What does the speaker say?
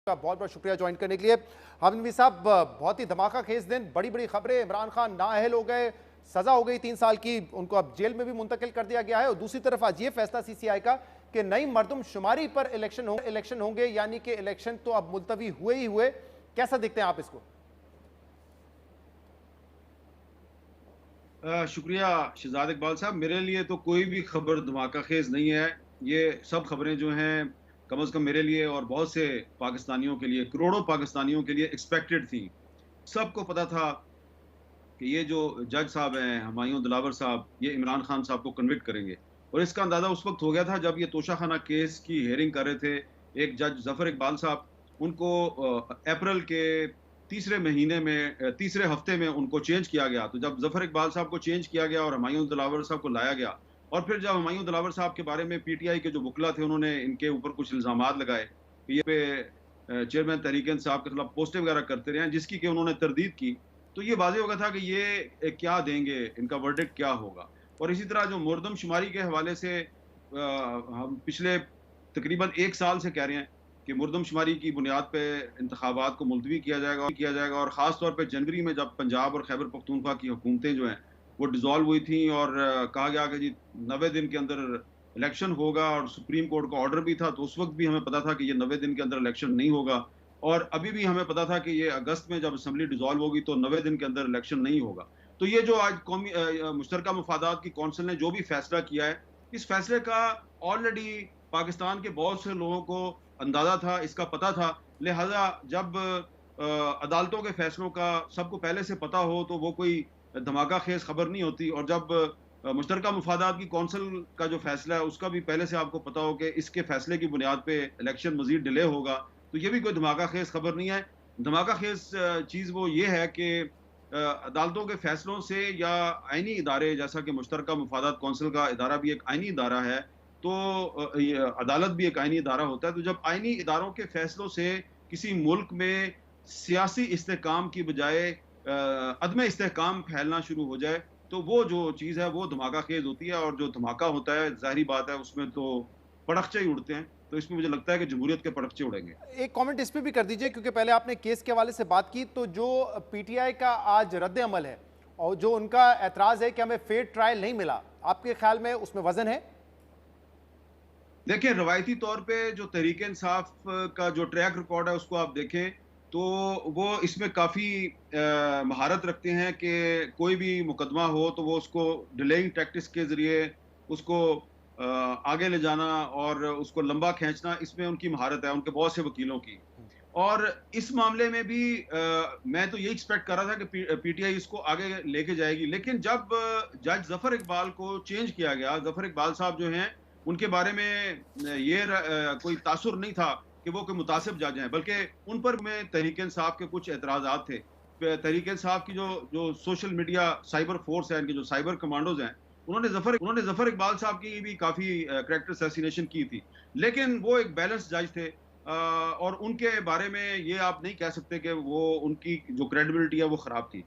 का बहुत बहुत शुक्रिया ज्वाइन करने के लिए। हामिद नबी साहब, बहुत ही धमाका खेज दिन, बड़ी बड़ी खबरें। इमरान खान नाअहल हो गए, सजा हो गई 3 साल की, उनको अब जेल में भी मुंतकिल कर दिया गया है। और दूसरी तरफ आज ये फैसला सीसीआई का कि नई मरदमशुमारी पर इलेक्शन होंगे, यानी कि इलेक्शन तो अब मुलतवी हुए ही हुए। कैसा देखते हैं आप इसको? शुक्रिया शहजाद इकबाल साहब। मेरे लिए तो कोई भी खबर धमाका खेज नहीं है। ये सब खबरें जो हैं कम से कम मेरे लिए और बहुत से पाकिस्तानियों के लिए, करोड़ों पाकिस्तानियों के लिए एक्सपेक्टेड थी। सबको पता था कि ये जो जज साहब हैं, हुमायूं दिलावर साहब, ये इमरान खान साहब को कन्विक्ट करेंगे। और इसका अंदाजा उस वक्त हो गया था जब ये तोशाखाना केस की हेयरिंग कर रहे थे। एक जज जफर इकबाल साहब, उनको अप्रैल के तीसरे महीने में, तीसरे हफ्ते में उनको चेंज किया गया। तो जब जफर इकबाल साहब को चेंज किया गया और हुमायूं दिलावर साहब को लाया गया, और फिर जब हुमायूं दिलावर साहब के बारे में पीटीआई के जो वकला थे, उन्होंने इनके ऊपर कुछ इल्जामात लगाए कि ये पे चेयरमैन तहरीक इंसाफ के खिलाफ पोस्टें वगैरह करते रहे हैं, जिसकी कि उन्होंने तरदीद की। तो ये वाज़ेह हो गया था कि ये क्या देंगे, इनका वर्डिक्ट क्या होगा। और इसी तरह जो मुर्दमशुमारी के हवाले से हम पिछले तकरीबन 1 साल से कह रहे हैं कि मुर्दमशुमारी की बुनियाद पे इंतखाबात को मुलतवी किया जाएगा, और ख़ास तौर पे जनवरी में जब पंजाब और खैबर पख्तूनख्वा की हुकूमतें जो हैं वो डिसॉल्व हुई थी, और कहा गया कि जी 90 दिन के अंदर इलेक्शन होगा, और सुप्रीम कोर्ट का ऑर्डर भी था। तो उस वक्त भी हमें पता था कि ये 90 दिन के अंदर इलेक्शन नहीं होगा, और अभी भी हमें पता था कि ये अगस्त में जब असेंबली डिसॉल्व होगी तो 90 दिन के अंदर इलेक्शन नहीं होगा। तो ये जो आज कौमी मुश्तरका मुफादात की कौंसिल ने जो भी फैसला किया है, इस फैसले का ऑलरेडी पाकिस्तान के बहुत से लोगों को अंदाजा था, इसका पता था। लिहाजा जब अदालतों के फैसलों का सबको पहले से पता हो तो वो कोई धमाका खेज खबर नहीं होती। और जब मुश्तरका मुफादात की कौंसिल का जो फैसला है उसका भी पहले से आपको पता हो कि इसके फैसले की बुनियाद पे इलेक्शन मजीद डिले होगा, तो ये भी कोई धमाका खेज खबर नहीं है। धमाका खेज चीज़ वो ये है कि अदालतों के फैसलों से या आईनी इदारे, जैसा कि मुश्तरका मुफादात कौंसिल का इदारा भी एक आईनी इदारा है, तो ये अदालत भी एक आईनी इदारा होता है। तो जब आईनी इदारों के फैसलों से किसी मुल्क में सियासी इस्तेहकाम की बजाय अदम इस्तेहकाम फैलना शुरू हो जाए, तो वो जो चीज़ है वो धमाका खेज होती है। और जो धमाका होता है, ज़ाहिरी बात है, उसमें तो पड़खचे ही उड़ते हैं। तो इसमें मुझे लगता है कि जमहूरियत के पड़खचे उड़ेंगे। एक कमेंट इस पे भी कर दीजिए, क्योंकि पहले आपने केस के हवाले से बात की, तो जो पीटीआई का आज रद्द अमल है और जो उनका एतराज है कि हमें फेयर ट्रायल नहीं मिला, आपके ख्याल में उसमें वजन है? देखिए, रवायती तौर पे जो तहरीक इंसाफ का जो ट्रैक रिकॉर्ड है उसको आप देखें, तो वो इसमें काफ़ी महारत रखते हैं कि कोई भी मुकदमा हो तो वो उसको डिलेइंग टैक्टिक्स के ज़रिए उसको आगे ले जाना और उसको लंबा खींचना, इसमें उनकी महारत है, उनके बहुत से वकीलों की। और इस मामले में भी मैं तो यही एक्सपेक्ट कर रहा था कि पीटीआई इसको आगे लेके जाएगी। लेकिन जब जज जफर इकबाल को चेंज किया गया, जफर इकबाल साहब जो हैं, उनके बारे में कोई तासुर नहीं था कि वो कोई मुतासिब जज हैं, बल्कि उन पर में तहरीक इंसाफ के कुछ एतराज़ात थे। तहरीक इंसाफ की जो जो सोशल मीडिया साइबर फोर्स है, इनके जो साइबर कमांडोज हैं, उन्होंने जफर इकबाल साहब की भी काफ़ी कैरेक्टर असैसिनेशन की थी। लेकिन वो एक बैलेंस जज थे, और उनके बारे में ये आप नहीं कह सकते कि वो उनकी जो क्रेडिबिलिटी है वो खराब थी।